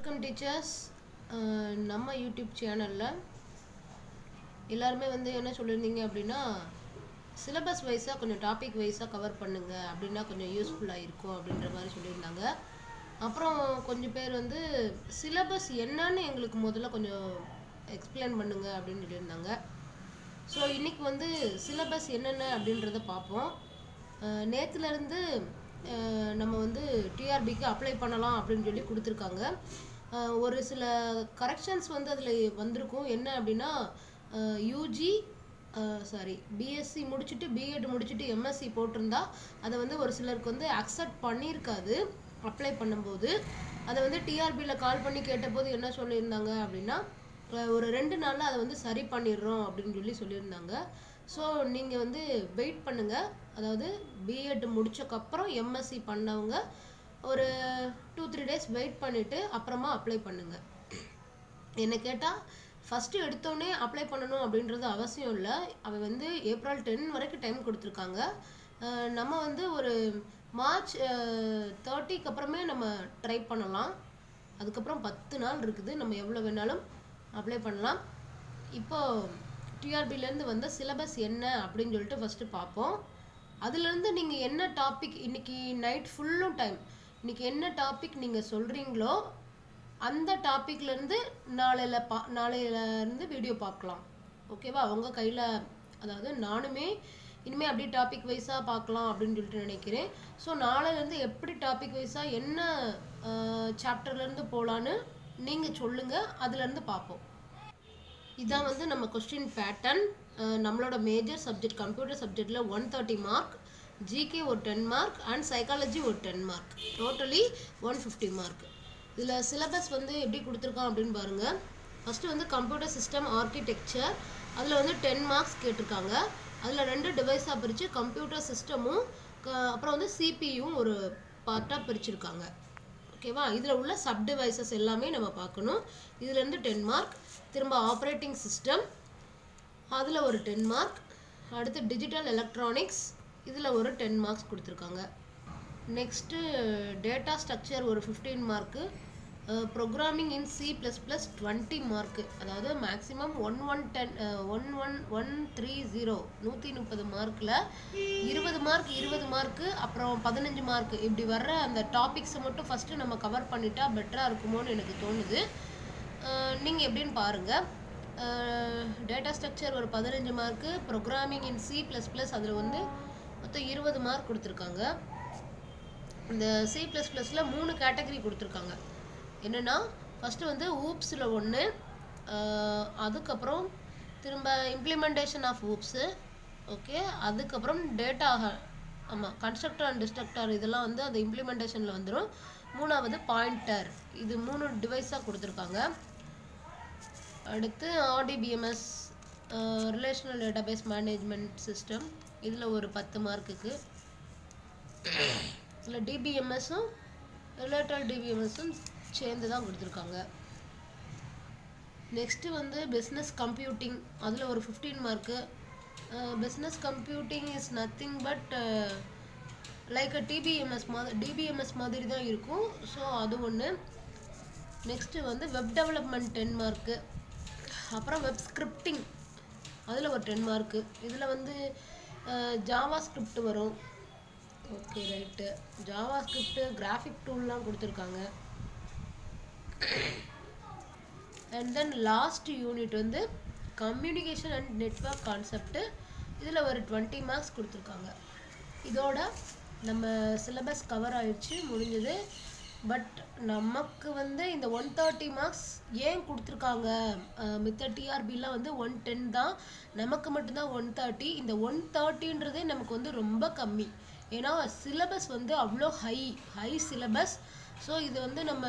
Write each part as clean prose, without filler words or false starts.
Welcome teachers. நம்ம YouTube சேனலில் எல்லாருமே என்ன சொல்லியிருந்தீங்க அப்படின்னா, சிலபஸ் வைஸாக கொஞ்சம் டாபிக் வைஸாக கவர் பண்ணுங்க அப்படின்னா கொஞ்சம் யூஸ்ஃபுல்லாக இருக்கும் அப்படின்ற மாதிரி சொல்லியிருந்தாங்க. அப்புறம் கொஞ்சம் பேர் சிலபஸ் என்னன்னு எங்களுக்கு முதல்ல கொஞ்சம் எக்ஸ்பிளைன் பண்ணுங்க அப்படின்னு சொல்லியிருந்தாங்க. ஸோ இன்றைக்கி சிலபஸ் என்னென்ன அப்படின்றத பார்ப்போம். நேற்றுலேருந்து நம்ம டிஆர்பிக்கு அப்ளை பண்ணலாம் அப்படின்னு சொல்லி கொடுத்துருக்காங்க. ஒரு சில கரெக்ஷன்ஸ் அதில் வந்திருக்கும். என்ன அப்படின்னா, பிஎஸ்சி முடிச்சுட்டு பிஎட் முடிச்சுட்டு எம்எஸ்சி போட்டிருந்தா அதை ஒரு சிலருக்கு அக்செப்ட் பண்ணியிருக்காது அப்ளை பண்ணும்போது. அதை டிஆர்பியில் கால் பண்ணி கேட்டபோது என்ன சொல்லியிருந்தாங்க அப்படின்னா, ஒரு 2 நாளில் அதை சரி பண்ணிடுறோம் அப்படின்னு சொல்லியிருந்தாங்க. ஸோ நீங்கள் வெயிட் பண்ணுங்கள். அதாவது பிஎட் முடிச்சக்கப்புறம் எம்எஸ்சி பண்ணவங்க ஒரு 2-3 டேஸ் வெயிட் பண்ணிவிட்டு அப்புறமா அப்ளை பண்ணுங்கள். என்னை கேட்டால் ஃபஸ்ட்டு எடுத்தோடனே அப்ளை பண்ணணும் அப்படின்றது அவசியம் இல்லை. அவன் ஏப்ரல் 10 வரைக்கும் டைம் கொடுத்துருக்காங்க. நம்ம ஒரு மார்ச் 30க்கு அப்புறமே நம்ம ட்ரை பண்ணலாம். அதுக்கப்புறம் 10 நாள் இருக்குது. நம்ம எவ்வளோ வேணாலும் அப்ளை பண்ணலாம். இப்போது டிஆர்பிலேருந்து வந்த சிலபஸ் என்ன அப்படின்னு சொல்லிட்டு ஃபஸ்ட்டு பார்ப்போம். அதுலேருந்து நீங்கள் என்ன டாபிக் இன்றைக்கி நைட் ஃபுல்லும் டைம் இன்றைக்கி என்ன டாபிக் நீங்கள் சொல்கிறீங்களோ அந்த டாப்பிக்லேருந்து நாளையிலேருந்து வீடியோ பார்க்கலாம். ஓகேவா? உங்கள் கையில். அதாவது நானுமே இனிமேல் அப்படி டாபிக் வைஸாக பார்க்கலாம் அப்படின்னு சொல்லிட்டு நினைக்கிறேன். ஸோ நாளையிலேருந்து எப்படி டாபிக் வைஸாக என்ன சாப்டர்லேருந்து போகலான்னு நீங்கள் சொல்லுங்கள். அதுலேருந்து பார்ப்போம். இதான் நம்ம கொஸ்டின் பேட்டர்ன். நம்மளோட மேஜர் சப்ஜெக்ட் கம்ப்யூட்டர் சப்ஜெக்டில் 130 மார்க், ஜிகே ஒரு 10 மார்க் அண்ட் சைக்காலஜி ஒரு 10 மார்க், டோட்டலி 150 மார்க். இதில் சிலபஸ் எப்படி கொடுத்துருக்கோம் அப்படின்னு பாருங்கள். ஃபஸ்ட்டு கம்ப்யூட்டர் சிஸ்டம் ஆர்கிடெக்சர், அதில் 10 மார்க்ஸ் கேட்டிருக்காங்க. அதில் 2 டிவைஸாக பிரித்து கம்ப்யூட்டர் சிஸ்டமும் அப்புறம் சிபியும் ஒரு பார்ட்டாக பிரிச்சுருக்காங்க. ஓகேவா? இதில் உள்ள சப் டிவைசஸ் எல்லாமே நம்ம பார்க்கணும். இதுலேருந்து 10 மார்க். திரும்ப ஆப்ரேட்டிங் சிஸ்டம், அதில் ஒரு 10 மார்க். அடுத்து டிஜிட்டல் எலக்ட்ரானிக்ஸ், இதில் ஒரு 10 மார்க்ஸ் கொடுத்துருக்காங்க. நெக்ஸ்ட்டு டேட்டா ஸ்ட்ரக்சர் ஒரு 15 மார்க்கு, ப்ரோக்ராமிங் இன் C++ 20 மார்க்கு. அதாவது மேக்ஸிமம் 130 மார்க்கில் 20 மார்க்கு அப்புறம் 15 மார்க்கு இப்படி வர்ற அந்த டாபிக்ஸை மட்டும் ஃபஸ்ட்டு நம்ம கவர் பண்ணிட்டா பெட்டராக இருக்குமோன்னு எனக்கு தோணுது. நீங்கள் எப்படின்னு பாருங்கள். டேட்டா ஸ்ட்ரக்சர் ஒரு 15 மார்க்கு, ப்ரோக்ராமிங் இன் C++ அதில் மொத்தம் 20 மார்க் கொடுத்துருக்காங்க. இந்த C++ல் 3 கேட்டகரி கொடுத்துருக்காங்க. என்னென்னா, ஃபஸ்ட்டு ஊப்ஸில் 1, அதுக்கப்புறம் திரும்ப இம்ப்ளிமெண்டேஷன் ஆஃப் ஊப்ஸு, ஓகே, அதுக்கப்புறம் டேட்டா, ஆமாம், கன்ஸ்ட்ரக்டர் அண்ட் டிஸ்ட்ரக்டர் இதெல்லாம் அது இம்ப்ளிமெண்டேஷனில் வந்துடும். 3வது பாயிண்டர். இது 3 டிவைஸாக கொடுத்துருக்காங்க. அடுத்து RDBMS, relational database management system, இதில் ஒரு 10 மார்க்குக்கு. இதில் டிபிஎம்எஸும் ரிலேட்டட் டிபிஎம்எஸும் சேர்ந்து தான் கொடுத்துருக்காங்க. நெக்ஸ்ட்டு பிஸ்னஸ் கம்ப்யூட்டிங், அதில் ஒரு 15 mark. Business computing is nothing but like DBMS மாதிரி தான் இருக்கும். ஸோ அது ஒன்று. Next web development 10 mark. அப்புறம் வெப் ஸ்கிரிப்டிங், அதில் ஒரு 10 மார்க்கு. இதில் ஜாவா ஸ்கிரிப்ட் வரும். Okay, right. JavaScript, graphic டூல்லாம் கொடுத்துருக்காங்க. And then last unit communication and network concept, இதில் ஒரு 20 மார்க்ஸ் கொடுத்துருக்காங்க. இதோட நம்ம சிலபஸ் கவர் ஆயிடுச்சு, முடிஞ்சது. பட் நமக்கு இந்த 130 மார்க்ஸ் ஏன் கொடுத்துருக்காங்க? மித்த டிஆர்பிலாம் 110 தான், நமக்கு மட்டும்தான் 130. இந்த 130ன்றதே நமக்கு ரொம்ப கம்மி. ஏன்னா சிலபஸ் அவ்வளோ ஹை சிலபஸ். ஸோ இது நம்ம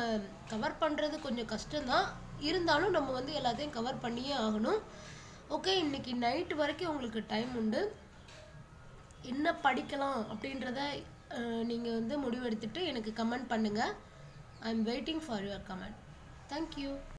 கவர் பண்ணுறது கொஞ்சம் கஷ்டம்தான். இருந்தாலும் நம்ம எல்லாத்தையும் கவர் பண்ணியே ஆகணும். ஓகே, இன்றைக்கி நைட்டு வரைக்கும் உங்களுக்கு டைம் உண்டு. என்ன படிக்கலாம் அப்படின்றத நீங்கள் முடிவெடுத்துட்டு எனக்கு கமெண்ட் பண்ணுங்கள். I am waiting for your comment. Thank you.